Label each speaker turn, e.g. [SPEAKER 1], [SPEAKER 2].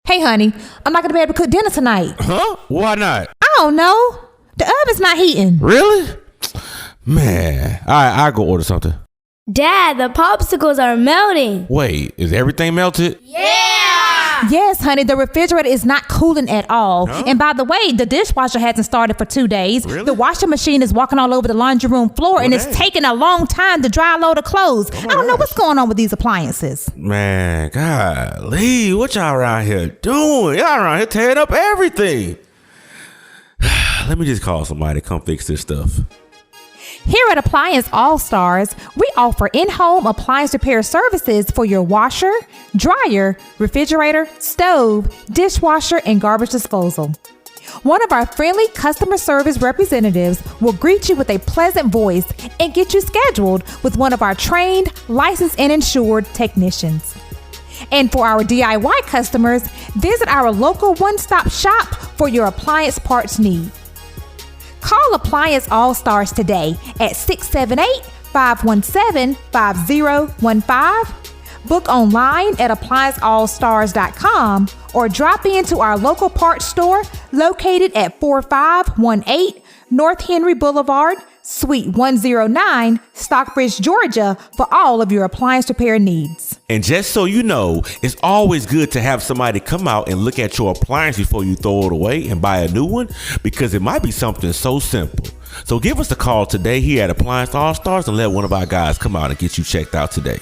[SPEAKER 1] Hey, honey, I'm not going to be able to cook dinner tonight.
[SPEAKER 2] Huh? Why not?
[SPEAKER 1] I don't know. The oven's not heating.
[SPEAKER 2] Really? Man, all right, I'll go order something.
[SPEAKER 3] Dad, the popsicles are melting.
[SPEAKER 2] Wait, is everything melted?
[SPEAKER 1] Yes, honey, the refrigerator is not cooling at all.
[SPEAKER 2] Huh?
[SPEAKER 1] And by the way, the dishwasher hasn't started for 2 days.
[SPEAKER 2] Really?
[SPEAKER 1] The washing machine is walking all over the laundry room floor, and it's
[SPEAKER 2] dang.
[SPEAKER 1] taking a long time to dry a load of clothes. I don't know
[SPEAKER 2] gosh.
[SPEAKER 1] what's going on with these appliances.
[SPEAKER 2] Man, golly, what y'all around here doing? Y'all around here tearing up everything. Let me just call somebody to come fix this stuff.
[SPEAKER 1] Here at Appliance Allstars, we offer in-home appliance repair services for your washer, dryer, refrigerator, stove, dishwasher, and garbage disposal. One of our friendly customer service representatives will greet you with a pleasant voice and get you scheduled with one of our trained, licensed, and insured technicians. And for our DIY customers, visit our local one-stop shop for your appliance parts need. Call Appliance Allstars today at 678-517-5015. Book online at applianceallstars.com or drop into our local parts store located at 4518 North Henry Boulevard, Suite 109, Stockbridge, Georgia, for all of your appliance repair needs.
[SPEAKER 2] And just so you know, it's always good to have somebody come out and look at your appliance before you throw it away and buy a new one, because it might be something so simple. So give us a call today here at Appliance Allstars and let one of our guys come out and get you checked out today.